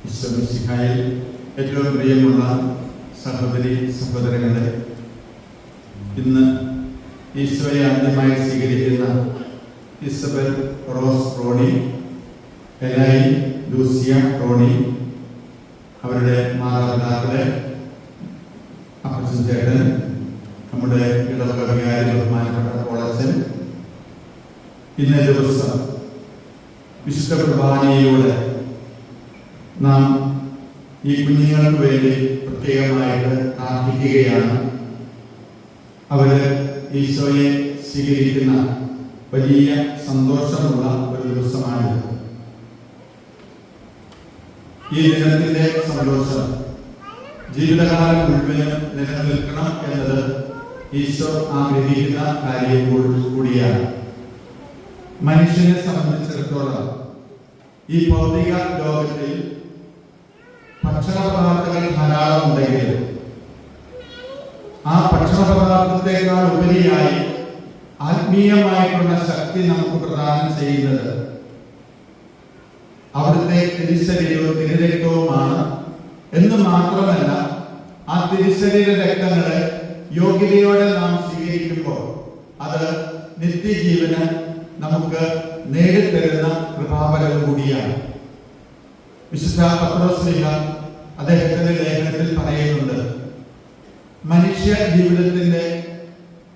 ഈശോമിശിഹായിൽ ഏറ്റവും പ്രിയമുള്ള സഹോദരി സഹോദരങ്ങളെ, ഇന്ന് ഈശോയെ ആദ്യമായി സ്വീകരിക്കുന്ന ഇസബൽ റോസ് റോണി, എലായി ലൂസിയ റോണി, അവരുടെ മാതാപിതാക്കളെ, അപ്പച്ചൻ ചേട്ടൻ, നമ്മുടെ ഇടവക വികാരി ബഹുമാനപ്പെട്ട കോളച്ചൻ, ഇന്നേ ദിവസം വിശുദ്ധ കുർബാനയിലൂടെ നാം ഈ കുഞ്ഞുങ്ങൾക്ക് വേണ്ടി പ്രത്യേകമായിട്ട് പ്രാർത്ഥിക്കുകയാണ്. അവര് ഈശോയെ സ്വീകരിക്കുന്ന വലിയ സന്തോഷമുള്ള ഒരു ദിവസമാണിത്. ഈ ദിനത്തിന്റെ സന്തോഷം ജീവിതകാലം മുഴുവനും നിലനിൽക്കണം എന്നത് ഈശോ ആഗ്രഹിക്കുന്ന കാര്യം കൂടിയാണ്. മനുഷ്യനെ സംബന്ധിച്ചിടത്തോളം ഈ ഭൗതിക ലോകത്തിൽ ഭക്ഷണ പദാർത്ഥങ്ങൾ ധാരാളം ഉണ്ടെങ്കിൽ ആ ഭക്ഷണ പദാർത്ഥത്തെക്കാൾ ഉപരിയായി ആത്മീയമായിട്ടുള്ള ശക്തി നമുക്ക് പ്രദാനം ചെയ്യുന്നത് അവിടുത്തെ തിരുശരീരവും തിരുരക്തവുമാണ് എന്ന് മാത്രമല്ല, ആ തിരുശരീര രക്തങ്ങളെ യോഗ്യതയോടെ നാം സ്വീകരിക്കുമ്പോൾ അത് നിത്യജീവന് നമുക്ക് നേടിത്തരുന്ന കൃപാവരവും കൂടിയാണ്. വിശുദ്ധ പത്രോസ്ലീഹ അദ്ദേഹത്തിന്റെ ലേഖനത്തിൽ പറയുന്നുണ്ട്, മനുഷ്യ ജീവിതത്തിന്റെ,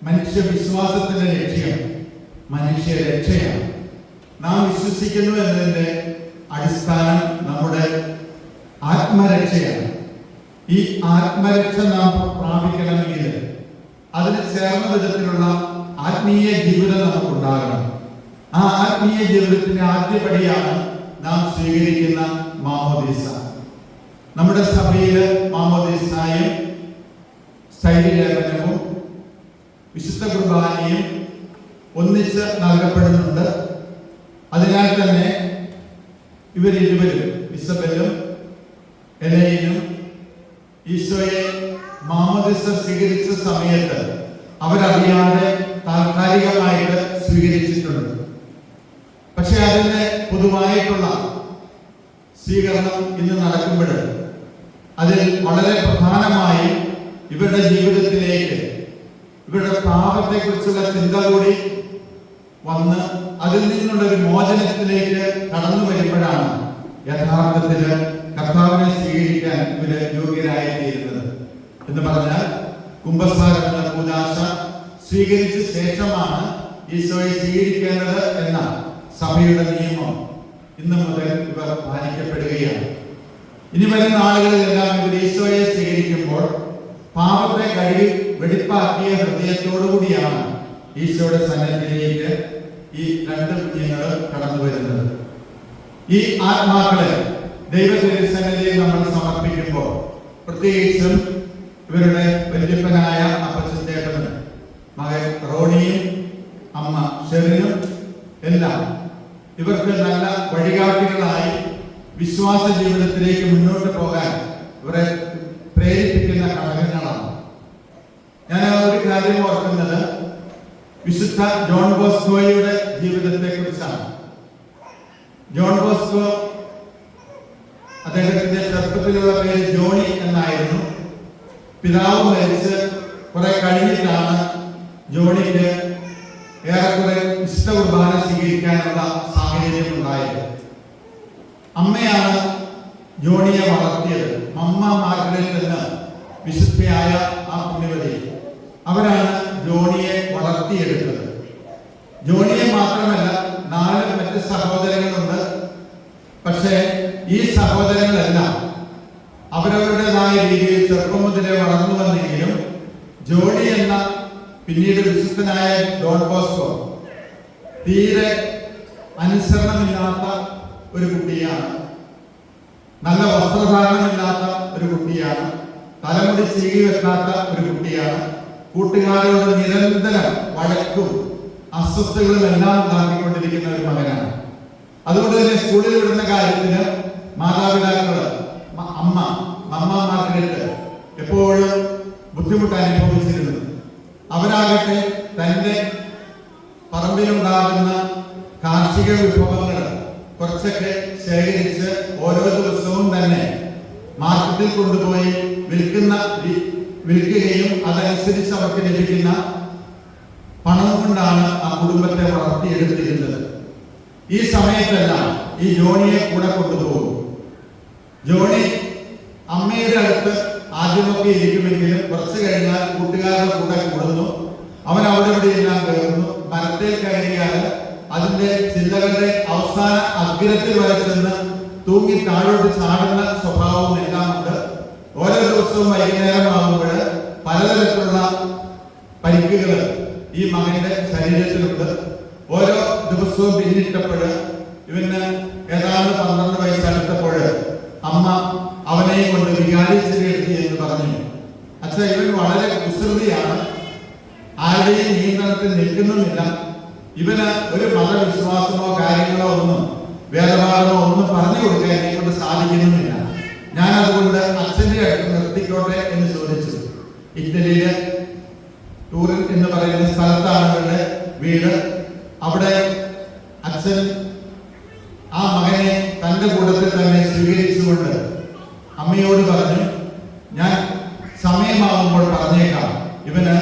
മനുഷ്യ വിശ്വാസത്തിന്റെ ലക്ഷ്യം മനുഷ്യ രക്ഷയാണ്. നാം വിശ്വസിക്കുന്നു എന്നതിന്റെ അടിസ്ഥാനം നമ്മുടെ ആത്മരക്ഷയാണ്. ഈ ആത്മരക്ഷ നാം പ്രാപിക്കണമെങ്കിൽ അതിന് ചേർന്ന വിധത്തിലുള്ള ആത്മീയ ജീവിതം നമുക്കുണ്ടാകണം. ആ ആത്മീയ ജീവിതത്തിന്റെ ആദ്യപടിയാണ് നാം സ്വീകരിക്കുന്ന മാമോദീസ. നമ്മുടെ സഭയില് മാമോദീസായും സ്ഥൈര്യലേപനവും വിശുദ്ധ കുർബാനയും ഒന്നിച്ച് നൽകപ്പെടുന്നുണ്ട്. അതിനാൽ തന്നെ ഇവരിരുവരും, ഇസബലും എലയിനും, ഈശോയെ മാമോദീസ സ്വീകരിച്ച സമയത്ത് അവരറിയാതെ താൽക്കാലികമായിട്ട് സ്വീകരിച്ചിട്ടുണ്ട്. പക്ഷെ അതിന്റെ പൊതുവായിട്ടുള്ള സ്വീകരണം ഇന്ന് നടക്കുമ്പോൾ അതിൽ വളരെ പ്രധാനമായി ഇവരുടെ ജീവിതത്തിലേക്ക് ഇവരുടെ പാപത്തെ കുറിച്ചുള്ള ചിന്ത കൂടി വന്ന് അതിൽ നിന്നുള്ള ഒരു മോചനത്തിലേക്ക് കടന്നു വരുമ്പോഴാണ് യഥാർത്ഥത്തില് കർത്താവിനെ സ്വീകരിക്കാൻ ഇവര് യോഗ്യരായിത്തീരുന്നത്. എന്ന് പറഞ്ഞാൽ കുംഭസാരം എന്ന കൂദാശ സ്വീകരിച്ച ശേഷമാണ് ഈശോയെ സ്വീകരിക്കേണ്ടത് എന്ന സഭയുടെ നിയമം ഇന്ന് മുതൽ ഇവർ പാലിക്കപ്പെടുകയാണ്. ഇനി വരുന്ന ആളുകളിലെല്ലാം ഇവർ ഈശോയെ സ്വീകരിക്കുമ്പോൾ പാപത്തെ കഴുകി വെടിപ്പാക്കിയ ഹൃദയത്തോടുകൂടിയാണ് ഈശോയുടെ സന്നിധിയിലേക്ക് ഈ രണ്ട് കുഞ്ഞുങ്ങൾ കടന്നു വരുന്നത്. ഈ ആത്മാക്കളെ ദൈവത്തിരുസന്നിധിയിൽ നമ്മൾ സമർപ്പിക്കുമ്പോൾ, പ്രത്യേകിച്ചും ഇവരുടെ വല്യപ്പനായ അപ്പച്ചൻ ചേട്ടനും മകൻ റോണിയും അമ്മ ഷെറിനും എല്ലാം ഇവർക്ക് നല്ല വഴികാട്ടികളായി വിശ്വാസ ജീവിതത്തിലേക്ക് മുന്നോട്ട് പോകാൻ ഇവരെ പ്രേരിപ്പിക്കുന്ന ഘടകങ്ങളാണ്. ഞാൻ ഒരു കാര്യം ഓർക്കുന്നത് വിശുദ്ധ ജോൺ ബോസ്കോയുടെ ജീവിതത്തെ കുറിച്ചാണ്. ജോൺ ബോസ്കോ, അദ്ദേഹത്തിന്റെ ചെറുപ്പത്തിലുള്ള പേര് ജോണി എന്നായിരുന്നു. പിതാവ് മരിച്ച് കുറെ കഴിഞ്ഞിട്ടാണ് ജോണിക്ക് ഏറെക്കുറെ വിശുദ്ധ കുർബാന സ്വീകരിക്കാനുള്ള സാഹചര്യം ഉണ്ടായത്. അമ്മയാണ് ജോണിയെ വളർത്തിയത്. മമ്മ മാർഗരറ്റ് എന്ന വിശുദ്ധയായ ആ പുണ്യവതി, അവരാണ് ജോണിയെ വളർത്തിയെടുത്തത്. ജോണിയെ മാത്രമല്ല, 4 മറ്റ് സഹോദരങ്ങളുണ്ട്. പക്ഷേ ഈ സഹോദരങ്ങളെല്ലാം അവരവരുടേതായ രീതിയിൽ ചെറുപ്പം മുതലേ വളർന്നു വന്നെങ്കിലും ജോണി എന്ന പിന്നീട് വിശുദ്ധനായ ഡോൺ ബോസ്കോ തീരെ അനുസരണമില്ലാത്ത ഒരു കുട്ടിയാണ്. നല്ല വസ്ത്രധാരണമില്ലാത്ത ഒരു കുട്ടിയാണ്. തലമുടി ചീകി വെക്കാത്ത ഒരു കുട്ടിയാണ്. കൂട്ടുകാരോട് നിരന്തരം വഴക്കും അസ്വസ്ഥതകളും എല്ലാം ഉണ്ടാക്കിക്കൊണ്ടിരിക്കുന്ന ഒരു മകനാണ്. അതുകൊണ്ട് തന്നെ സ്കൂളിൽ വിടുന്ന കാര്യത്തിന് മാതാപിതാക്കള്, മമ്മ മാർഗരറ്റ് എപ്പോഴും ബുദ്ധിമുട്ട് അനുഭവിച്ചിരുന്നു. അവരാകട്ടെ തന്റെ പറമ്പിലുണ്ടാകുന്ന കാർഷിക വിഭവങ്ങൾ കുറച്ചൊക്കെ ശേഖരിച്ച് ഓരോ ദിവസവും തന്നെ മാർക്കറ്റിൽ കൊണ്ടുപോയി വിൽക്കുകയും അതനുസരിച്ച് അവർക്ക് ലഭിക്കുന്ന പണം കൊണ്ടാണ് ആ കുടുംബത്തെ വളർത്തിയെടുത്തിരുന്നത്. ഈ സമയത്തെല്ലാം ഈ ജോണിയെ കൂടെ കൊണ്ടുപോകും. ജോണി അമ്മയുടെ അടുത്ത് ആദ്യമൊക്കെ ഇരിക്കുമെങ്കിലും കുറച്ചു കഴിഞ്ഞാൽ കൂട്ടുകാരുടെ കൂടെ കൂടുന്നു. അവൻ അവിടെ ഇവിടെയെല്ലാം കയറുന്നു. മരത്തിൽ കയറിയാൽ അതിന്റെ ചിന്തകളുടെ അവസാന അഗ്രത്തിൽ വരെ ചെന്ന് തൂങ്ങി താഴോട്ട് ചാടുന്ന സ്വഭാവവും എല്ലാം ഉണ്ട്. ഓരോ ദിവസവും വൈകുന്നേരം ആകുമ്പോൾ പലതരത്തിലുള്ള പരിക്കുകൾ ഈ മകന്റെ ശരീരത്തിലുണ്ട്. ഓരോ ദിവസവും പിന്നിട്ടപ്പോൾ ഇവന് ഏതാണ്ട് 12 വയസ്സടുത്തപ്പോൾ അമ്മ അവനെയും കൊണ്ട് വികാരിച്ചെടുത്തി എന്ന് പറഞ്ഞു. അച്ഛാ, ഇവൻ വളരെ കുസൃതിയാണ്, ആരുടെയും നിയന്ത്രണത്തിൽ നിൽക്കുന്നുമില്ല. ഇവന് ഒരു മതവിശ്വാസമോ കാര്യങ്ങളോ ഒന്നും വേദപാഠമോ ഒന്നും പറഞ്ഞു കൊടുക്കാൻ എന്നെ കൊണ്ട് സാധിക്കുന്നുമില്ല. ഞാൻ അതുകൊണ്ട് അച്ഛന്റെ അടുത്ത് നിർത്തിക്കോട്ടെ എന്ന് ചോദിച്ചു. ഇറ്റലിയിലെ ടൂറിൻ എന്ന് പറയുന്ന സ്ഥലത്താണ് അവരുടെ വീട്. അവിടെ അച്ഛൻ ആ മകനെ തന്റെ കൂട്ടത്തിൽ തന്നെ സ്വീകരിച്ചുകൊണ്ട് അമ്മയോട് പറഞ്ഞു, ഞാൻ സമയമാകുമ്പോൾ പറഞ്ഞേക്കാം, ഇവന്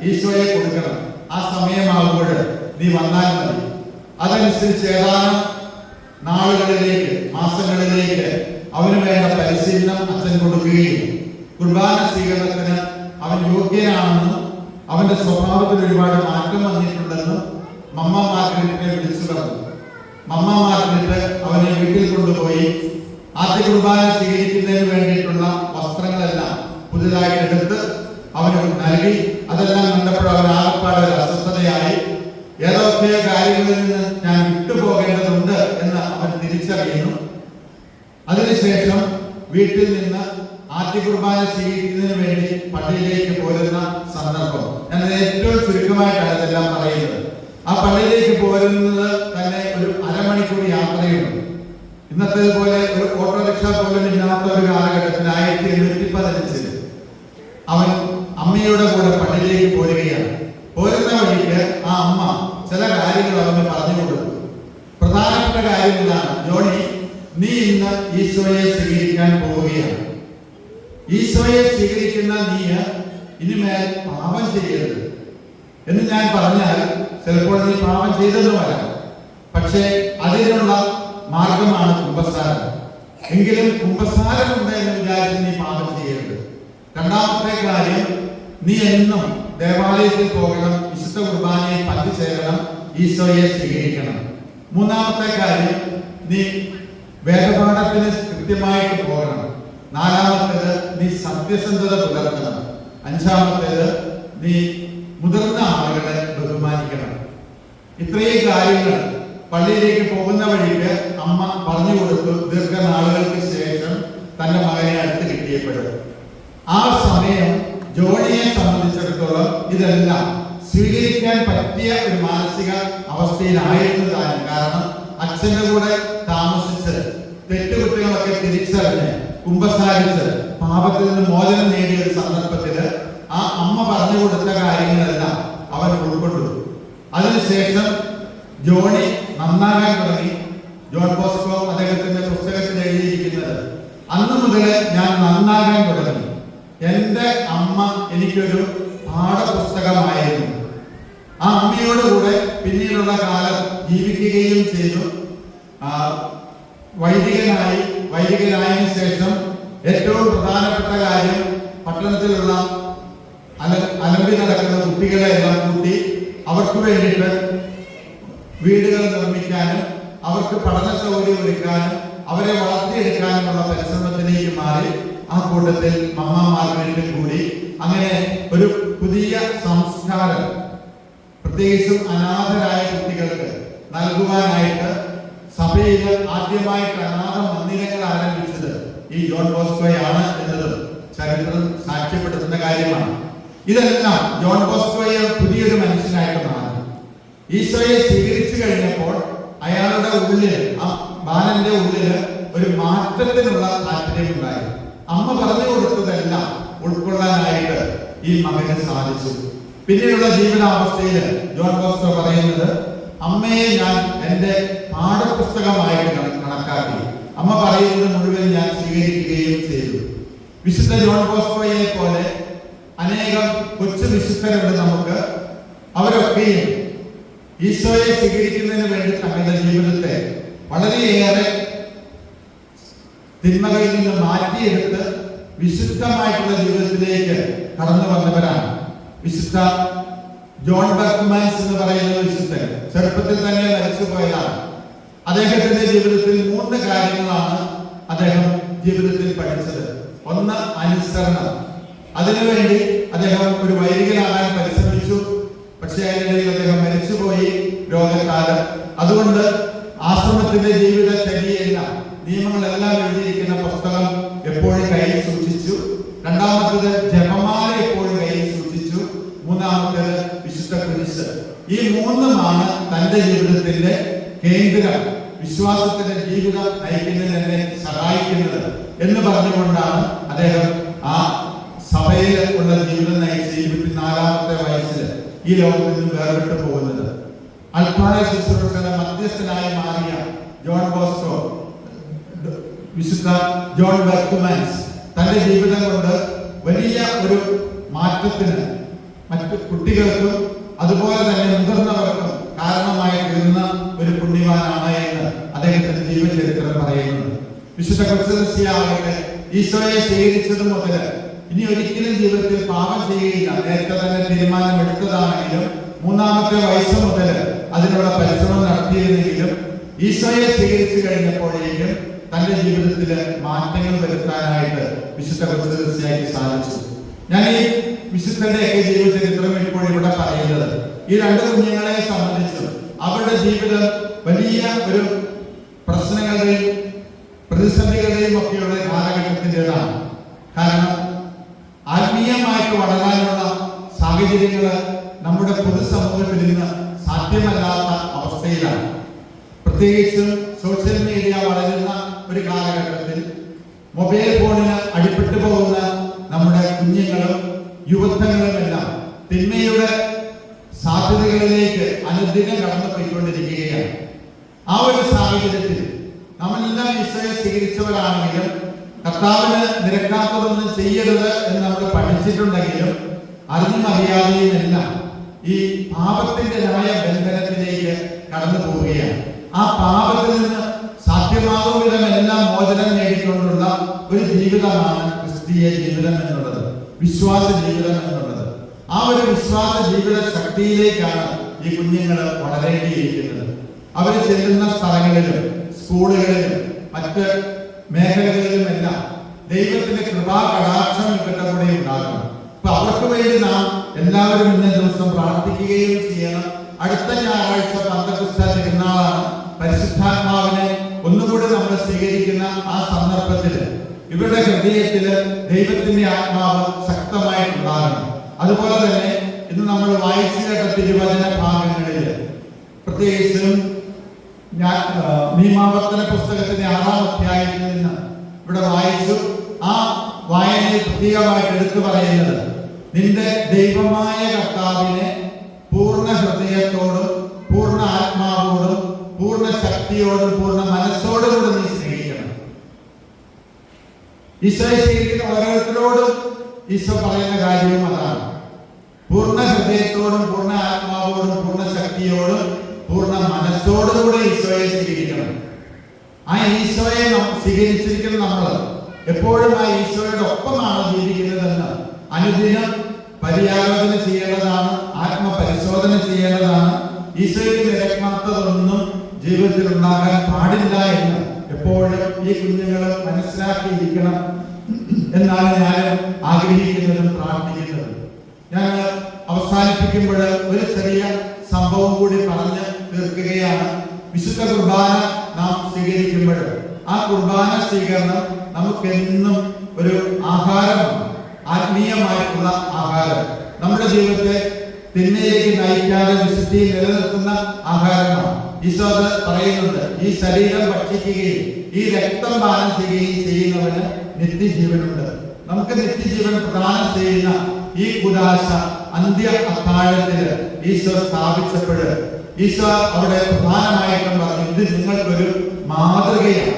ഈശോയെ കൊടുക്കണം. ആ സമയമാകുമ്പോൾ നീ വന്നാൽ മതി. അതനുസരിച്ച് ഏതാനും നാളുകളിലേക്ക്, മാസങ്ങളിലേക്ക് അവന് വേണ്ട പരിശീലനം അച്ഛൻ കൊടുക്കുകയും കുർബാന സ്വീകരണത്തിന് അവൻ യോഗ്യനാണെന്നും അവന്റെ സ്വഭാവത്തിൽ ഒരുപാട് മാറ്റം വന്നിട്ടുണ്ടെന്നും മമ്മ മാർഗരറ്റിനെ വിളിച്ചു പറഞ്ഞു. മമ്മ മാർഗരറ്റ് അവനെ വീട്ടിൽ കൊണ്ടുപോയി ആദ്യ കുർബാന സ്വീകരിക്കുന്നതിന് വേണ്ടിയിട്ടുള്ള വസ്ത്രങ്ങളെല്ലാം പുതുതായിട്ട് എടുത്ത് അവന് നൽകി. അതെല്ലാം കണ്ടപ്പോൾ അവൻ ആകപ്പാട് ഒരു അസ്വസ്ഥതയായി. ഏതൊക്കെ കാര്യങ്ങളിൽ നിന്ന് ഞാൻ വിട്ടുപോകേണ്ടതുണ്ട് എന്ന് അവൻ തിരിച്ചറിയുന്നു. അതിനുശേഷം വീട്ടിൽ നിന്ന് ആദ്യ കുർബാന സ്വീകരിക്കുന്നതിന് വേണ്ടി പള്ളിയിലേക്ക് പോരുന്ന സന്ദർഭം ഞാൻ ഏറ്റവും ചുരുക്കമായിട്ടാണ് ഇതെല്ലാം പറയുന്നത്. ആ പള്ളിയിലേക്ക് പോരുന്നത് തന്നെ ഒരു അരമണിക്കൂർ യാത്രയുണ്ട്. ഇന്നത്തേതുപോലെ ഒരു ഓട്ടോറിക്ഷ പോലും ഇല്ലാത്ത ഒരു കാലഘട്ടത്തിൽ 1815 അവൻ അമ്മയുടെ കൂടെ പള്ളിയിലേക്ക് പോരുകയാണ്. പോരുന്ന വഴിക്ക് ആ അമ്മ ചില കാര്യങ്ങൾ അവന് പറഞ്ഞു കൊടുത്തു. പ്രധാനപ്പെട്ട കാര്യം ഇതാണ്: ജോണി, നീ ഇന്ന് ഈശോയെ സ്വീകരിക്കാൻ പോവുകയാണ്. ഈശോയെ സ്വീകരിക്കുന്ന നീ ഇനിമേൽ പാപം ചെയ്യരുത് എന്ന് ഞാൻ പറഞ്ഞാൽ ചിലപ്പോൾ നീ പാപം ചെയ്തെന്ന് വരാം. പക്ഷേ അതിനുള്ള മാർഗമാണ് കുമ്പസാരം. എങ്കിലും കുമ്പസാരമുണ്ട് എന്ന് വിചാരിച്ച് നീ പാപം ചെയ്യരുത്. രണ്ടാമത്തെ കാര്യം, നീ എന്നും ദേവാലയത്തിൽ പോകണം, വിശുദ്ധ കുർബാനയിൽ പങ്കുചേരണം, ഈശോയെ സ്വീകരിക്കണം. മൂന്നാമത്തെ കാര്യം, നീ വേദപാഠത്തിന് കൃത്യമായിട്ട് പോകണം. നാലാമത്തേത്, നീ സത്യസന്ധത പുലർത്തണം. അഞ്ചാമത്തേത്, നീ മുതിർന്ന ആളുകളെ ബഹുമാനിക്കണം. ഇത്രയും കാര്യങ്ങൾ പള്ളിയിലേക്ക് പോകുന്ന വഴിക്ക് അമ്മ പറഞ്ഞു കൊടുത്തു. ദീർഘനാളുകൾക്ക് ശേഷം തന്റെ മകനെ അടുത്ത് കിട്ടിയപ്പോൾ ആ സമയം ജോണിയെ സംബന്ധിച്ചിടത്തോളം ഇതെല്ലാം സ്വീകരിക്കാൻ പറ്റിയ ഒരു മാനസിക അവസ്ഥയിലായിരുന്നു താൻ. കാരണം അച്ഛന്റെ കൂടെ താമസിച്ച് തെറ്റുകുറ്റങ്ങളൊക്കെ തിരിച്ചറിഞ്ഞ് കുമ്പസാരിച്ച് പാപത്തിൽ നിന്ന് മോചനം നേടിയ ഒരു സന്ദർഭത്തില് ആ അമ്മ പറഞ്ഞു കൊടുത്ത കാര്യങ്ങളെല്ലാം അവൻ ഉൾക്കൊണ്ടു. അതിനുശേഷം ജോണി നന്നാകാൻ തുടങ്ങി. ജോൺ ബോസ്കോ അദ്ദേഹത്തിന്റെ പുസ്തകത്തിൽ എഴുതിയിരിക്കുന്നത്, അന്ന് മുതൽ ഞാൻ നന്നാകാൻ തുടങ്ങി. എന്റെ അമ്മ എനിക്കൊരു പാഠപുസ്തകമായിരുന്നു. ആ അമ്മയോട് കൂടെ പിന്നീടുള്ള കാലം ജീവിക്കുകയും ചെയ്തു. വൈദികനായതിനു ശേഷം ഏറ്റവും പ്രധാനപ്പെട്ട കാര്യം പട്ടണത്തിലുള്ള അലമ്പി നടക്കുന്ന കുട്ടികളെ എല്ലാം കൂട്ടി അവർക്ക് വേണ്ടിയിട്ട് വീടുകൾ നിർമ്മിക്കാനും അവർക്ക് പഠന സൗകര്യം ഒരുക്കാനും അവരെ വളർത്തിയെടുക്കാനുമുള്ള പരിശ്രമത്തിലേക്ക് മാറി. ആ കൂട്ടത്തിൽ മമ്മ മാർഗരറ്റും കൂടി അങ്ങനെ ഒരു പുതിയ സംസ്കാരം പ്രത്യേകിച്ചും അനാഥരായ കുട്ടികൾക്ക് നൽകുവാനായിട്ട് സഭയിൽ ആദ്യമായിട്ട് അനാഥ മന്ദിരങ്ങൾ ആരംഭിച്ചത് ഈ ജോൺ ബോസ്കോയാണ് എന്നത് ചരിത്രം സാക്ഷ്യപ്പെടുത്തുന്ന കാര്യമാണ്. ഇതെല്ലാം ജോൺ ബോസ്കോയെ പുതിയൊരു മനുഷ്യനായിട്ട് മാറി. ഈശോയെ സ്വീകരിച്ചു കഴിഞ്ഞപ്പോൾ അയാളുടെ ഉള്ളിൽ, ആ ബാലന്റെ ഉള്ളിൽ ഒരു മാറ്റത്തിനുള്ള താല്പര്യമുണ്ടായി. അമ്മ പറഞ്ഞു കൊടുത്തതെല്ലാം ഉൾക്കൊള്ളാനായിട്ട് ഈ മകന് സാധിച്ചു. പിന്നീടുള്ള ജീവിതാവസ്ഥയിൽ ജോൺ ബോസ്കോ പറയുന്നത്, അമ്മയെ ഞാൻ എൻ്റെ പാഠപുസ്തകമായിട്ട് കണക്കാക്കി. അമ്മ പറയുന്നത് മുഴുവൻ ഞാൻ സ്വീകരിക്കുകയും ചെയ്തു. വിശുദ്ധ ജോൺ ബോസ്കോയെ പോലെ അനേകം കൊച്ചു വിശുദ്ധരുണ്ട് നമുക്ക്. അവരൊക്കെയും ഈശോയെ സ്വീകരിക്കുന്നതിന് വേണ്ടി തങ്ങളുടെ ജീവിതത്തെ വളരെയേറെ തിന്മകളിൽ നിന്ന് മാറ്റിയെടുത്ത് വിശുദ്ധമായിട്ടുള്ള ജീവിതത്തിലേക്ക് കടന്നു വന്നവരാണ്. വിശുദ്ധ ജോൺ ബെർക്ക്മാൻസ് എന്ന് പറയുന്ന വിശുദ്ധൻ ചെറുപ്പത്തിൽ തന്നെ മരിച്ചു പോയതാണ്. അദ്ദേഹത്തിന്റെ ജീവിതത്തിൽ 3 കാര്യങ്ങളാണ് അദ്ദേഹം ജീവിതത്തിൽ പഠിച്ചത്. ഒന്ന്, അനുസരണം. അതിനുവേണ്ടി അദ്ദേഹം ഒരു വൈദികനാകാൻ പരിശ്രമിച്ചു. പക്ഷേ അതിനിടയിൽ അദ്ദേഹം മരിച്ചുപോയി രോഗകാലം. അതുകൊണ്ട് ആശ്രമത്തിന്റെ ജീവിതചര്യയെല്ലാം നിയമങ്ങളെല്ലാം എഴുതിയിരിക്കുന്ന പുസ്തകം എപ്പോഴും കയ്യിൽ സൂക്ഷിച്ചു. രണ്ടാമത്തേത് ജപമാല എപ്പോഴും കയ്യിൽ സൂക്ഷിച്ചു. മൂന്നാമത്തേത് വിശുദ്ധ കുരിശ്. ഈ 3മാണ് തന്റെ ജീവിതത്തിന്റെ കേന്ദ്രം, വിശ്വാസത്തിന്റെ ജീവിതം നയിക്കുന്നതിന് എന്നെ സഹായിക്കുന്നത് എന്ന് പറഞ്ഞുകൊണ്ടാണ് അദ്ദേഹം ആ സഭയിൽ ഉള്ള ജീവിതം നയിച്ച് 24-ാമത്തെ വയസ്സിൽ ഈ ലോകത്തിൽ നിന്ന് വേർപെട്ടു പോകുന്നത്. അൽപായ ശുശ്രൂഷയുടെ മധ്യസ്ഥനായി മാറിയ ജോൺ ബോസ്കോ, വിശുദ്ധ ജോൺ ബെർക്ക്മാൻസ് തന്റെ ജീവിതം കൊണ്ട് വലിയ ഒരു മാറ്റത്തിന് മറ്റു കുട്ടികൾക്കും അതുപോലെ തന്നെ മുതിർന്നവർക്കും കാരണമായി തീർന്ന ഒരു പുണ്യവാനാണ് എന്ന് അദ്ദേഹത്തിന്റെ ജീവചരിത്രം പറയുന്നത്. വിശുദ്ധ കൊച്ചുദർശിയാകട്ടെ ഈശോയെ സ്വീകരിച്ചത് മുതൽ ഇനി ഒരിക്കലും ജീവിതത്തിൽ പാപം ചെയ്യുകയില്ല. നേരത്തെ തന്നെ തീരുമാനമെടുത്തതാണെങ്കിലും 3-ാമത്തെ വയസ്സ് മുതൽ അതിനുള്ള പരിശ്രമം നടത്തിയിരുന്നെങ്കിലും ഈശോയെ സ്വീകരിച്ചു കഴിഞ്ഞപ്പോഴേക്കും തന്റെ ജീവിതത്തിൽ മാറ്റങ്ങൾ വരുത്താനായിട്ട് വിശുദ്ധ കൊച്ചുദർശിയായി സാധിച്ചു. ഞാൻ ഈ വിശുദ്ധന്റെയൊക്കെ ജീവചരിത്രം ഇപ്പോൾ ഇവിടെ പറയുന്നത് ഈ 2 കുഞ്ഞുങ്ങളെ സംബന്ധിച്ചും അവരുടെ ജീവിതം വലിയ ഒരു പ്രശ്നങ്ങളുടെയും പ്രതിസന്ധികളുടെയും ഒക്കെയുള്ള കാലഘട്ടത്തിൻ്റെതാണ്. കാരണം ആത്മീയമായിട്ട് വളരാനുള്ള സാഹചര്യങ്ങൾ നമ്മുടെ പൊതുസമൂഹത്തിൽ ഇന്ന് സാധ്യമല്ലാത്ത അവസ്ഥയിലാണ്. പ്രത്യേകിച്ചും സോഷ്യൽ മീഡിയ വളരുന്ന ഒരു കാലഘട്ടത്തിൽ മൊബൈൽ ഫോണിന് അടിപ്പെട്ടു പോകുന്ന നമ്മുടെ കുഞ്ഞുങ്ങളും യുവത്വങ്ങളും എല്ലാം തിന്മയുടെ സാധ്യതകളിലേക്ക് അനുദിനം കടന്നു പോയിക്കൊണ്ടിരിക്കുകയാണ്. ആ ഒരു സാഹചര്യത്തിൽ നമ്മളെല്ലാം ഈശോയെ സ്വീകരിച്ചവരാണെങ്കിലും കർത്താവിന് നിരക്കാത്തതൊന്നും ചെയ്യരുത് എന്ന് നമ്മൾ പഠിച്ചിട്ടുണ്ടെങ്കിലും അറിഞ്ഞും അറിയാതെയും എല്ലാം ഈ പാപത്തിൻ്റെതായ ബന്ധനത്തിലേക്ക് കടന്നു പോവുകയാണ്. ആ പാപത്തിൽ നിന്ന് സാധ്യമാകും വിധമെല്ലാം മോചനം നേടിക്കൊണ്ടുള്ള ഒരു ജീവിതമാണ് ക്രിസ്തീയ ജീവിതം എന്നുള്ളത്, വിശ്വാസ ജീവിതം എന്നുള്ളത്. ആ ഒരു വിശ്വാസ ജീവിത ശക്തിയിലേക്കാണ് ഈ കുഞ്ഞുങ്ങൾ വളരേണ്ടിയിരിക്കുന്നത്. അവർ ചെല്ലുന്ന സ്ഥലങ്ങളിലും സ്കൂളുകളിലും മറ്റ് മേഖലകളിലും എല്ലാം ദൈവത്തിന്റെ കൃപാ കടാക്ഷം ഇവരുടെ കൂടെ ഉണ്ടാകണം. അപ്പൊ അവർക്ക് വേണ്ടി നാം എല്ലാവരും ഇന്ന ദിവസം പ്രാർത്ഥിക്കുകയും ചെയ്യണം. അടുത്ത ഞായറാഴ്ച പന്തക്കുസ്ത തിരുനാളാണ്. പരിശുദ്ധാത്മാവിനെ ഒന്നുകൂടി നമ്മൾ സ്വീകരിക്കുന്ന ആ സന്ദർഭത്തിൽ ഇവരുടെ ഹൃദയത്തില് ദൈവത്തിന്റെ ആത്മാവ് ശക്തമായിട്ടുണ്ടാകണം. അതുപോലെ തന്നെ ഇന്ന് നമ്മൾ വായിച്ചു കേട്ട തിരുവചന ഭാഗങ്ങളിൽ പ്രത്യേകിച്ചും നിയമാവർത്തന പുസ്തകത്തിന്റെ 6-ാം അധ്യായത്തിൽ നിന്ന് ഇവിടെ വായിച്ചു. ആ വായനയിൽ പ്രത്യേകമായിട്ട് എടുത്തു പറയുന്നത് നിന്റെ ദൈവമായ കർത്താവിനെ പൂർണ്ണ ഹൃദയത്തോടും പൂർണ്ണ ആത്മാവോടും പൂർണ്ണ ശക്തിയോടും പൂർണ്ണ മനസ്സോടും കൂടെ നീ സ്നേഹിക്കണം. ഈശോയെ സ്നേഹിക്കുന്ന ഓരോരുത്തരോടും ഈശോ പറയുന്ന കാര്യവും അതാണ്. പൂർണ്ണ ഹൃദയത്തോടും പൂർണ്ണ ആത്മാവോടും പൂർണ്ണ ശക്തിയോടും പൂർണ്ണ മനസ്സോടും കൂടെ ഈശോയെ സ്വീകരിക്കണം. ആ ഈശോയെ സ്വീകരിച്ചിരിക്കുന്ന നമ്മൾ എപ്പോഴും ആ ഈശോയുടെ ഒപ്പമാണ് ജീവിക്കുന്നതെന്ന് അനുദിനം പര്യാലോചന ചെയ്യേണ്ടതാണ്, ആത്മപരിശോധന ചെയ്യേണ്ടതാണ്. ഈശോയ്ക്ക് നിരക്കാത്തതൊന്നും ജീവിതത്തിൽ ഉണ്ടാകാൻ പാടില്ല എന്ന് എപ്പോഴും ഈ കുഞ്ഞുങ്ങൾ മനസ്സിലാക്കിയിരിക്കണം എന്നാണ് ഞാൻ ആഗ്രഹിക്കുന്നതും പ്രാർത്ഥിക്കുന്നതും. ഞാൻ അവസാനിപ്പിക്കുമ്പോൾ ഒരു ചെറിയ സംഭവം കൂടി പറഞ്ഞ് തീർക്കുകയാണ്. വിശുദ്ധ കുർബാന നാം സ്വീകരിക്കുമ്പോൾ ആ കുർബാന സ്വീകരണം നമുക്കെന്നും ഒരു ആഹാരമാണ്, ആത്മീയമായിട്ടുള്ള ആഹാരം. നമ്മുടെ ജീവിതത്തെ തിന്മയിലേക്ക് നയിക്കാതെ വിശുദ്ധിയിൽ നിലനിർത്തുന്ന ആഹാരമാണ്. ഈശോ പറയുന്നുണ്ട്, ഈ ശരീരം ഭക്ഷിക്കുകയും ഈ രക്തം പാനം ചെയ്യുകയും ചെയ്യുന്നവന് നിത്യജീവനുണ്ട്. നമുക്ക് നിത്യജീവൻ പ്രദാനം ചെയ്യുന്ന ഈ കുദാശ അന്ത്യ അത്താഴത്തില് ഈശോ സ്ഥാപിച്ചപ്പോൾ ഈശോ അവിടെ പ്രധാനമായിട്ടും പറഞ്ഞു, ഇത് നിങ്ങൾക്കൊരു മാതൃകയാണ്.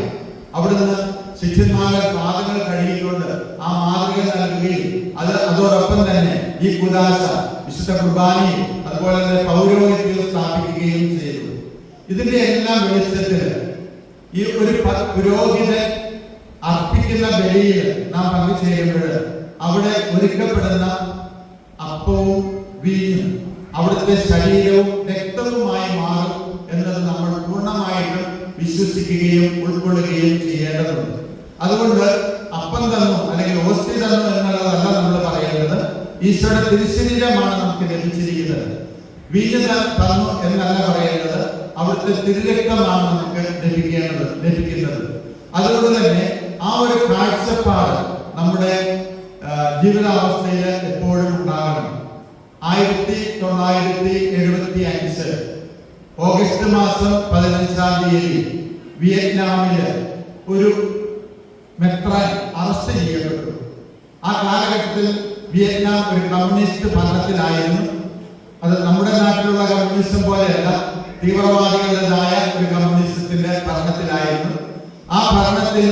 അവിടുന്ന് ശിഷ്യന്മാരുടെ പാദങ്ങൾ കഴുകിക്കൊണ്ട് ആ മാതൃക നൽകുകയും അതോടൊപ്പം തന്നെ ഈ കൂദാശ വിശുദ്ധ കുർബാനയും അതുപോലെ തന്നെ പൗരോഹിത്യവും സ്ഥാപിക്കുകയും ചെയ്തു. ഇതിന്റെ എല്ലാം വെളിച്ചത്തിൽ ഈ ഒരു പുരോഹിതൻ അർപ്പിക്കുന്ന ബലിയിൽ നാം പങ്കുചേരുമ്പോൾ അവിടെ ഒരുക്കപ്പെടുന്ന അപ്പവും വീഞ്ഞും അവിടുത്തെ ശരീരവും രക്തവുമായി മാറും എന്നത് നമ്മൾ പൂർണ്ണമായിട്ടും വിശ്വസിക്കുകയും ഉൾക്കൊള്ളുകയും ചെയ്യേണ്ടതുണ്ട്. അതുകൊണ്ട് അപ്പം തന്നു അല്ലെങ്കിൽ ഓസ്തി തന്നു എന്നുള്ളതല്ല നമ്മൾ പറയുന്നത്. ഈശോയുടെ തിരുശരീരമാണ് നമുക്ക് ലഭിച്ചിരിക്കുന്നത്. വീഞ്ഞ് തന്നു എന്നല്ല പറയുന്നത്, അവിടുത്തെ തിരുരക്തമാണ് നമുക്ക് ലഭിക്കുന്നത്. അതുകൊണ്ട് തന്നെ ആ ഒരു കാഴ്ചപ്പാട് നമ്മുടെ ജീവിതാവസ്ഥയിൽ എപ്പോഴും ഉണ്ടാകണം. 1975 ഓഗസ്റ്റ് മാസം 15-ാം തീയതി വിയറ്റ്നാമില് ഒരു മെത്രാൻ അറസ്റ്റ് ചെയ്യപ്പെട്ടു. ആ കാലഘട്ടത്തിൽ വിയറ്റ്നാം ഒരു കമ്മ്യൂണിസ്റ്റ് ഭരണത്തിലായിരുന്നു. അത് നമ്മുടെ നാട്ടിലുള്ള കമ്മ്യൂണിസം പോലെയല്ല, തീവ്രവാദികളുടേതായ ഒരു കമ്മ്യൂണിസത്തിന്റെ ഭരണത്തിലായിരുന്നു. ആ ഭരണത്തിൽ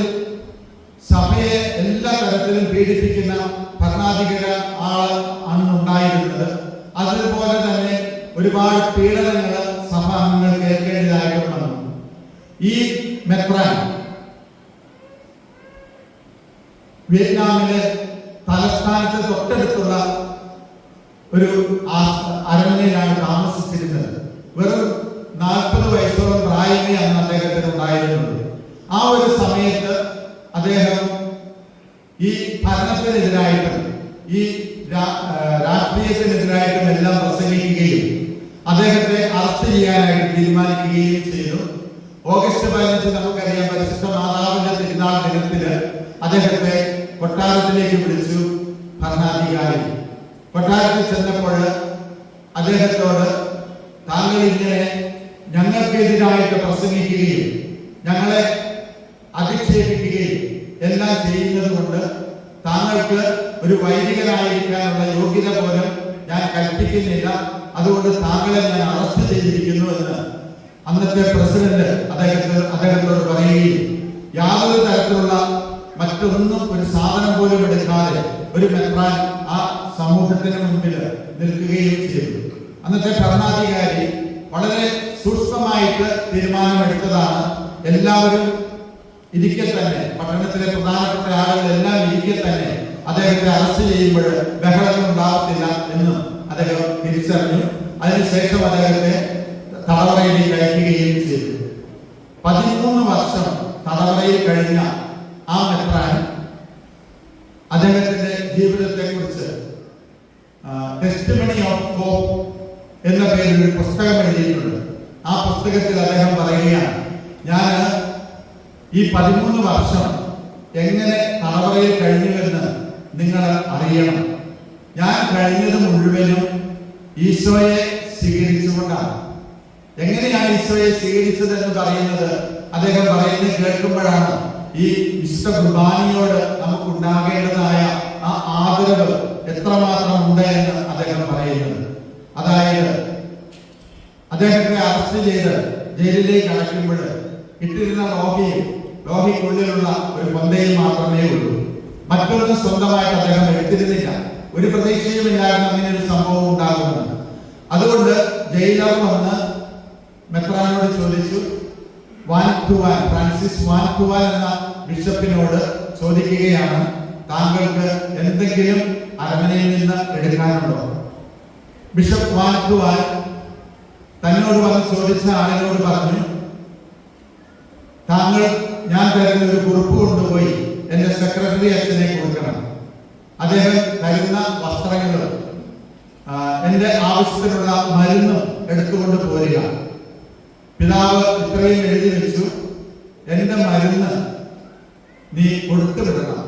സഭയെ എല്ലാ തരത്തിലും പീഡിപ്പിക്കുന്ന ഭരണാധികാര ആണ് ഉണ്ടായിരുന്നത്. അതുപോലെ തന്നെ ഒരുപാട് പീഡനങ്ങൾ സഭ അംഗങ്ങൾ കേൾക്കേണ്ടതായിട്ട് വന്നു. ഈ മെത്രാൻ വിയറ്റ്നാമിലെ തലസ്ഥാനത്ത് തൊട്ടടുത്തുള്ള ഒരു അരമനയിലാണ് താമസിച്ചിരുന്നത്. വെറും 40 വയസ്സോളം പ്രായമേ അന്ന് അദ്ദേഹത്തിന് ഉണ്ടായിരുന്നത്. ആ ഒരു സമയത്ത് അദ്ദേഹം ഈ ഭരണത്തിനെതിരായിട്ടും ഈ രാഷ്ട്രീയത്തിനെതിരായിട്ടും എല്ലാം പ്രസംഗിക്കുകയും അദ്ദേഹത്തെ അറസ്റ്റ് ചെയ്യാനായിട്ട് തീരുമാനിക്കുകയും ചെയ്തു. ഓഗസ്റ്റ് 15 നമുക്കറിയാം, പരിശുദ്ധ മാതാവിന്റെ തിരുനാൾ ദിനത്തില് അദ്ദേഹത്തെ കൊട്ടാരത്തിലേക്ക് വിളിച്ചു ഭരണാധികാരി. കൊട്ടാരത്തിൽ ചെന്നപ്പോൾ അദ്ദേഹത്തോട് താങ്കൾ ഇങ്ങനെ ഞങ്ങൾക്കെതിരായിട്ട് പ്രസംഗിക്കുകയും ഞങ്ങളെ അധിക്ഷേപിക്കുകയും എല്ലാം ചെയ്യുന്നത് കൊണ്ട് താങ്കൾക്ക് ഒരു വൈദികനായിരിക്കാനുള്ള യോഗ്യത പോലും ഞാൻ കൽപ്പിക്കുന്നില്ല, അതുകൊണ്ട് താങ്കളെ ഞാൻ അറസ്റ്റ് ചെയ്തിരിക്കുന്നു എന്ന് അന്നത്തെ പ്രസിഡന്റ് അദ്ദേഹത്തോട് പറയുകയും യാതൊരു തരത്തിലുള്ള മറ്റൊന്നും ഒരു സാധനം പോലും എടുക്കാതെ ഒരു മെത്രാൻ ആ സമൂഹത്തിന് മുൻപിൽ നിൽക്കുകയും ചെയ്തു. അന്നത്തെ ഭരണാധികാരി വളരെ സൂക്ഷ്മമായിട്ട് തീരുമാനമെടുത്തതാണ്. എല്ലാവരും ഇരിക്കെ തന്നെ, പട്ടണത്തിലെ പ്രധാനപ്പെട്ട ആളുകളെല്ലാം ഇരിക്കെ തന്നെ അദ്ദേഹത്തെ അറസ്റ്റ് ചെയ്യുമ്പോൾ ബഹളം ഉണ്ടാകത്തില്ല എന്നും അദ്ദേഹം തിരിച്ചറിഞ്ഞു. അതിനുശേഷം അദ്ദേഹത്തെ തടവറയിലേക്ക് അയക്കുകയും ചെയ്തു. 13 വർഷം തടവറയിൽ കഴിഞ്ഞ ആ മെത്രാൻ അദ്ദേഹത്തിന്റെ ജീവിതത്തെ കുറിച്ച് ടെസ്റ്റിമണി ഓഫ് പോപ്പ് എന്ന പേരിൽ ഒരു പുസ്തകം എഴുതിയിട്ടുണ്ട്. ആ പുസ്തകത്തിൽ അദ്ദേഹം പറയുകയാണ്, ഞാൻ ഈ 13 വർഷം എങ്ങനെ തടവറയിൽ കഴിഞ്ഞുവെന്ന് നിങ്ങൾ അറിയണം. ഞാൻ കഴിഞ്ഞത് മുഴുവനും ഈശോയെ സ്വീകരിച്ചുകൊണ്ടാണ്. എങ്ങനെയാണ് ഈശോയെ സ്വീകരിച്ചതെന്ന് പറയുന്നത് അദ്ദേഹം പറയുന്നത് കേൾക്കുമ്പോഴാണ് ഈ വിശുദ്ധ കുർബാനയോട് നമുക്കുണ്ടാകേണ്ടതായ ആ ആദരവ് എത്രമാത്രം ഉണ്ട് എന്ന് അദ്ദേഹം പറയുന്നത്. അതായത് അദ്ദേഹത്തെ അറസ്റ്റ് ചെയ്ത് ജയിലിലേക്ക് അടയ്ക്കുമ്പോൾ ഇട്ടിരുന്ന ലോഹിക്കുള്ളിലുള്ള ഒരു കൊന്തയിൽ മാത്രമേ ഉള്ളൂ. മറ്റൊന്നും സ്വന്തമായിട്ട് അദ്ദേഹം എടുത്തിരുന്നില്ല. ഒരു പ്രതീക്ഷയുമില്ലായിരുന്നു അങ്ങനെ ഒരു സംഭവം ഉണ്ടാകുമെന്ന്. അതുകൊണ്ട് ജയിലർ വന്ന് മെത്രാനോട് ചോദിച്ചു, ഫ്രാൻസിസ് വാൻകുവാൻ എന്ന ബിഷപ്പിനോട് ചോദിക്കുകയാണ്, താങ്കൾക്ക് എന്തെങ്കിലും അരമനയിൽ നിന്ന് എടുക്കാനുണ്ടോ? ബിഷപ്പ് വാൻകുവാൻ തന്നോട് വന്ന് ചോദിച്ച ആളിനോട് പറഞ്ഞു, താങ്കൾ ഞാൻ തരുന്ന ഒരു കുറിപ്പ് കൊണ്ടുപോയി എന്റെ സെക്രട്ടറി അച്ഛനെ കൊടുക്കണം. അദ്ദേഹം തരുന്ന വസ്ത്രങ്ങളും എന്റെ ആവശ്യത്തിനുള്ള മരുന്നും എടുത്തുകൊണ്ട് പോരുക. പിതാവ് ഇത്രയും എഴുതി വെച്ചു, എന്റെ മരുന്ന് നീ കൊടുത്തു വിടണം.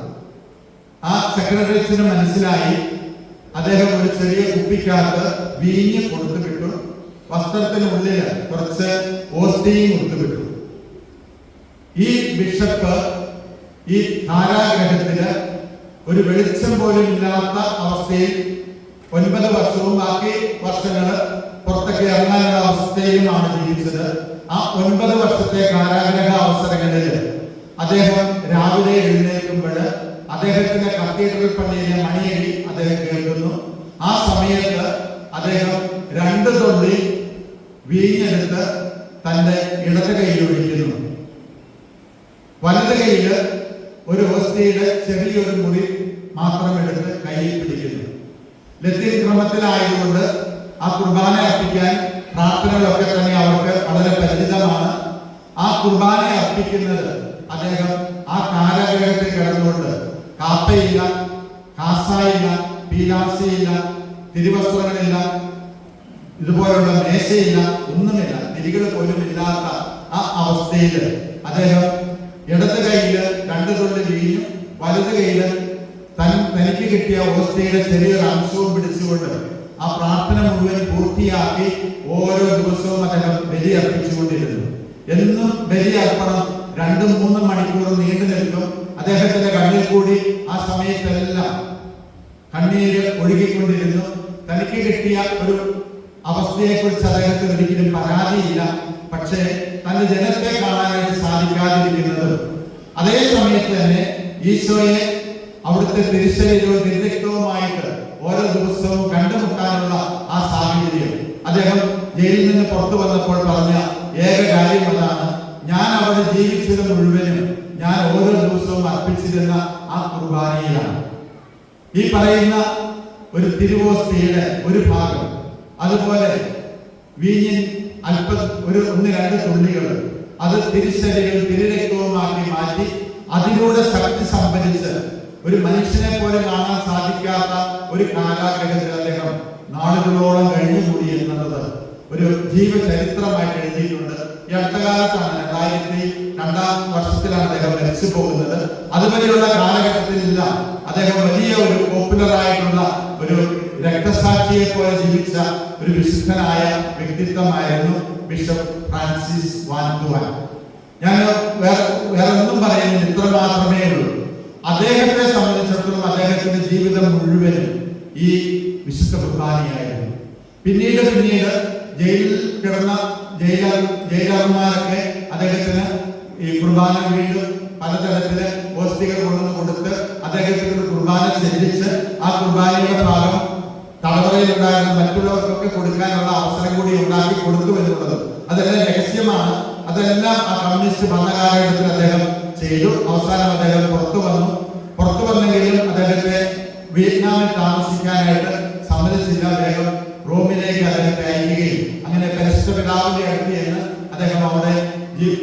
ആ സെക്രട്ടറിന് മനസ്സിലായി. അദ്ദേഹം ഒരു ചെറിയ കുപ്പിക്കകത്ത് വീഞ്ഞ് കൊടുത്തു വിട്ടു. വസ്ത്രത്തിനുള്ളിൽ കുറച്ച് ഓസ്തിയും കൊടുത്തു വിട്ടു. ഈ ബിഷപ്പ് ഈ കാരാഗ്രഹത്തില് ഒരു വെളിച്ചം പോലും ഇല്ലാത്ത അവസ്ഥയിൽ 9 വർഷവും ബാക്കി വർഷങ്ങള് പുറത്തൊക്കെ ഇറങ്ങാനുള്ള അവസ്ഥയിലുമാണ് ജീവിച്ചത്. ആ 9 വർഷത്തെ കാരാഗ്രഹ അവസരങ്ങളിൽ അദ്ദേഹം രാവിലെ എഴുന്നേൽക്കുമ്പോൾ അദ്ദേഹത്തിന്റെ കത്തീഡ്രൽ പള്ളിയിലെ മണിയടി അദ്ദേഹം കേൾക്കുന്നു. ആ സമയത്ത് അദ്ദേഹം 2 തുള്ളി വീഞ്ഞെടുത്ത് തന്റെ ഇടത് കൈയിൽ ഒഴിക്കുന്നു. വലത് കൈയിൽ ഒരു ഓസ്തിയുടെ ചെറിയൊരു മുറി മാത്രം എടുത്ത് കയ്യിൽ പിടിക്കുന്നു. ലത്തീൻ ക്രമത്തിലായതുകൊണ്ട് ആ കുർബാന അർപ്പിക്കാൻ പ്രാർത്ഥനകളൊക്കെ തന്നെ അവർക്ക് വളരെ പരിചിതമാണ്. ആ കുർബാന അർപ്പിക്കുന്നത് അദ്ദേഹം ആ കാരാഗ്രഹത്തിൽ കിടന്നുകൊണ്ട് കാപ്പയില്ല, കാസായില്ല, പീലാസയില്ല, തിരുവസ്ത്രങ്ങളില്ല, ഇതുപോലുള്ള മേശയില്ല, ഒന്നുമില്ല, തിരികൾ പോലും ഇല്ലാത്ത ആ അവസ്ഥയിൽ അദ്ദേഹം ഇടത് കൈയിൽ 2 തുള്ളി വീഞ്ഞും വലത് കൈയിൽ തനിക്ക് കിട്ടിയ ഓസ്തിയുടെ ചെറിയൊരു അംശവും പിടിച്ചുകൊണ്ട് ആ പ്രാർത്ഥന മുഴുവൻ പൂർത്തിയാക്കി ഓരോ ദിവസവും അദ്ദേഹം ബലി അർപ്പിച്ചുകൊണ്ടിരുന്നു. എന്നും ബലി അർപ്പണം 2-3 മണിക്കൂർ നീണ്ടു നിൽക്കും. അദ്ദേഹത്തിന്റെ കണ്ണിൽ കൂടി ആ സമയത്തെല്ലാം കണ്ണീര് ഒഴുകിക്കൊണ്ടിരുന്നു. തനിക്ക് കിട്ടിയ ഒരു അവസ്ഥയെക്കുറിച്ച് അദ്ദേഹത്തിന് ഒരിക്കലും പരാതിയില്ല. പക്ഷേ തന്റെ ജനത്തെ കാണാനായിട്ട് സാധിക്കാതിരിക്കുന്നത്, അതേ സമയത്ത് തന്നെ ഈശോയെ അവിടുത്തെ തിരുശരീരവും തിരുരക്തവുമായിട്ട് ഓരോ ദിവസവും കണ്ടുമുട്ടാനുള്ള ആ സാഹചര്യം അദ്ദേഹം ജയിലിൽ നിന്ന് പുറത്തു വന്നപ്പോൾ പറഞ്ഞ ഏക കാര്യം അതാണ്. ഞാൻ അവിടെ ജീവിച്ചത് മുഴുവനും ഞാൻ ഓരോ ദിവസവും അർപ്പിച്ചിരുന്ന ആ കുർബാനയിലാണ്. ഈ പറയുന്ന ഒരു തിരുവോസ്തിയുടെ ഒരു ഭാഗം, അതുപോലെ വീഞ്ഞിൻ ഒരു 1-2 തുള്ളികൾ, അത് തിരുശരീരവും തിരുരക്തവുമാക്കി മാറ്റി അതിലൂടെ ശക്തി സംഭരിച്ച് ഒരു മനുഷ്യനെ പോലെ കാണാൻ സാധിക്കാത്ത ഒരു കാരാഗ്രഹത്തിൽ അദ്ദേഹം നാളുകളോളം കഴിഞ്ഞുകൂടി എന്നുള്ളത് ഒരു ജീവചരിത്രമായിട്ട് എഴുതിയിട്ടുണ്ട്. ഈ അടുത്ത കാലത്താണ് 2002 വർഷത്തിലാണ് അദ്ദേഹം മരിച്ചു പോകുന്നത്. അതുവരെയുള്ള കാലഘട്ടത്തിലെല്ലാം അദ്ദേഹം വലിയ ഒരു പോപ്പുലറായിട്ടുള്ള ഒരു രക്തസാക്ഷിയെ പോലെ ജീവിച്ച ഒരു വിശുദ്ധനായ വ്യക്തിത്വമായിരുന്നു ബിഷപ്പ് ഫ്രാൻസിസ് വാൻതുവാൻ. ഞാൻ വേറെ ഒന്നും പറയുന്നില്ല, ഇത്ര മാത്രമേ ഉള്ളൂ. അദ്ദേഹത്തെ സംബന്ധിച്ചിടത്തോളം അദ്ദേഹത്തിന്റെ ജീവിതം മുഴുവനും ഈ വിശുദ്ധ കുർബാനയായിരുന്നു. പിന്നീട് ജയിലിൽ കിടന്ന ജയിലർമാരൊക്കെ അദ്ദേഹത്തിന് ഈ കുർബാന വീണ്ടും പലതരത്തില് ഓസ്തികൾ കൊണ്ടുവന്ന് കൊടുത്ത് അദ്ദേഹത്തിന് കുർബാന ചെല്ലിച്ച് ആ കുർബാനയുടെ ഭാഗം തടവറയിലുണ്ടായിരുന്ന മറ്റുള്ളവർക്കൊക്കെ കൊടുക്കാനുള്ള അവസരം കൂടി ഉണ്ടാക്കി കൊടുത്തു എന്നുള്ളത് അതെല്ലാം രഹസ്യമാണ്. അതെല്ലാം ആ കമ്മ്യൂണിസ്റ്റ് ഭരണകാലഘട്ടത്തിൽ അദ്ദേഹം ചെയ്തു. അവസാനം അദ്ദേഹം പുറത്തു വന്നെങ്കിലും അദ്ദേഹത്തെ വിയറ്റ്നാമിൽ താമസിക്കാനായിട്ട് സമ്മതിച്ചില്ല. അദ്ദേഹം റോമിലേക്ക് അദ്ദേഹത്തെ അയക്കുകയും അങ്ങനെ പരിശുദ്ധ പിതാവിന്റെ അടുത്ത് എന്ന് അദ്ദേഹം അവിടെ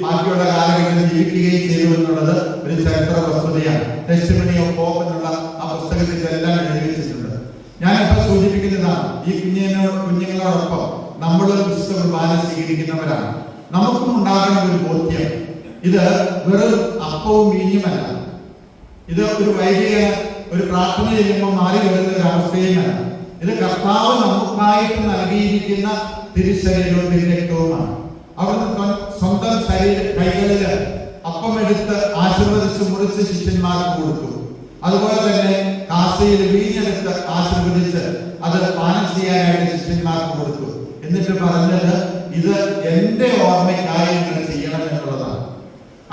ബാക്കിയുള്ള കാലഘട്ടത്തിൽ ജീവിക്കുകയും ചെയ്തു എന്നുള്ളത് ഒരു ചരിത്ര വസ്തുതയാണ്. ടെസ്റ്റിമണി ഓഫ് പോപ്പ് എന്നുള്ള ആ പുസ്തകത്തിൽ എല്ലാം എഴുതി വെച്ചിട്ടുണ്ട്. ഞാനിപ്പോൾ സൂചിപ്പിക്കുന്നതാണ്, ഈ കുഞ്ഞുങ്ങളോടൊപ്പം നമ്മൾ വിശുദ്ധ കുർബാന സ്വീകരിക്കുന്നവരാണ്. നമുക്കും ഉണ്ടാകുന്ന ഒരു ബോധ്യം, ഇത് വെറും അപ്പവും വീഞ്ഞുമല്ല, ഇത് ഒരു വൈദികന് ഒരു പ്രാർത്ഥന ചെയ്യുമ്പോൾ മാറി വരുന്ന ഒരു അവസ്ഥയുമല്ല. ഇത് കർത്താവ് നമുക്കായിട്ട് നൽകിയിരിക്കുന്ന തിരുശരീരവും തിരുരക്തവുമാണ്. അവിടുന്ന് സ്വന്തം കൈകളില് അപ്പം എടുത്ത് ആശീർവദിച്ച് മുറിച്ച് ശിഷ്യന്മാർക്ക് കൊടുത്തു. അതുപോലെ തന്നെ കാസയിൽ വീഞ്ഞെടുത്ത് ആശീർവദിച്ച് അത് പാനം ചെയ്യാനായിട്ട് ശിഷ്യന്മാർക്ക് കൊടുത്തു. എന്നിട്ട് പറഞ്ഞത്, ഇത് എന്റെ ഓർമ്മയ്ക്കായി നിങ്ങൾ ചെയ്യണം എന്നുള്ളതാണ്.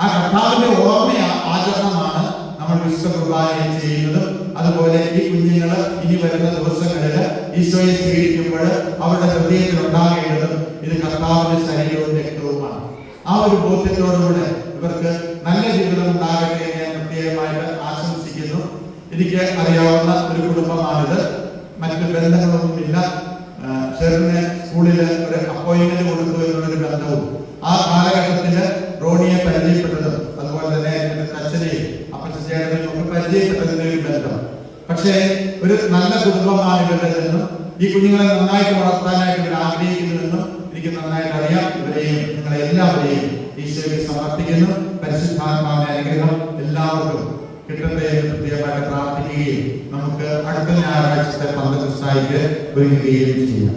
ആ കർത്താവിന്റെ ഓർമ്മ ആചരണമാണ് നമ്മൾ വിശുദ്ധ കുർബാനയിൽ ചെയ്യുന്നതും. അതുപോലെ ഈ കുഞ്ഞുങ്ങള് ഇനി വരുന്ന ദിവസങ്ങളിൽ ഈശോയെ സ്വീകരിക്കുമ്പോൾ അവരുടെ ഹൃദയത്തിൽ ഉണ്ടാകേണ്ടതും ഇത് കർത്താവിന്റെ ശരീരവും രക്തവുമാണ്. ആ ഒരു ബോധ്യത്തോടുകൂടെ ഇവർക്ക് നല്ല ജീവിതം ഉണ്ടാകട്ടെ എന്ന് ഞാൻ പ്രത്യേകമായിട്ട് ആശംസിക്കുന്നു. എനിക്ക് അറിയാവുന്ന ഒരു കുടുംബമാണിത്. മറ്റു ബന്ധങ്ങളൊന്നുമില്ല. ഷെറിന് സ്കൂളിൽ ഒരു അപ്പോയിന്റ്മെന്റ് കൊടുത്തു എന്നുള്ളൊരു ബന്ധവും ആ കാലഘട്ടത്തില് റോണിയെ പരിചയപ്പെട്ടതും അതുപോലെ തന്നെ അച്ഛനെയും അപ്പച്ചേട്ടനെയും ഒക്കെ പരിചയപ്പെട്ടതിന്റെ ഒരു ബന്ധം. പക്ഷേ ഒരു നല്ല കുടുംബമാണ് ഇവരുടെതെന്നും ഈ കുഞ്ഞുങ്ങളെ നന്നായിട്ട് വളർത്താനായിട്ട് ഇവർ ആഗ്രഹിക്കുന്നുവെന്നും എനിക്ക് നന്നായിട്ട് അറിയാം. ഇവരെയും നിങ്ങളെ എല്ലാവരെയും ഈശോയ്ക്ക് സമർപ്പിക്കുന്നു. പരിശുദ്ധാത്മാവിന്റെ അനുഗ്രഹം എല്ലാവർക്കും കിട്ടട്ടെ എന്ന് പ്രത്യേകമായിട്ട് പ്രാർത്ഥിക്കുകയും നമുക്ക് അടുത്ത ഞായറാഴ്ചത്തെ പന്തക്കുസ്തായിക്ക് ഒരുങ്ങുകയും ചെയ്യാം.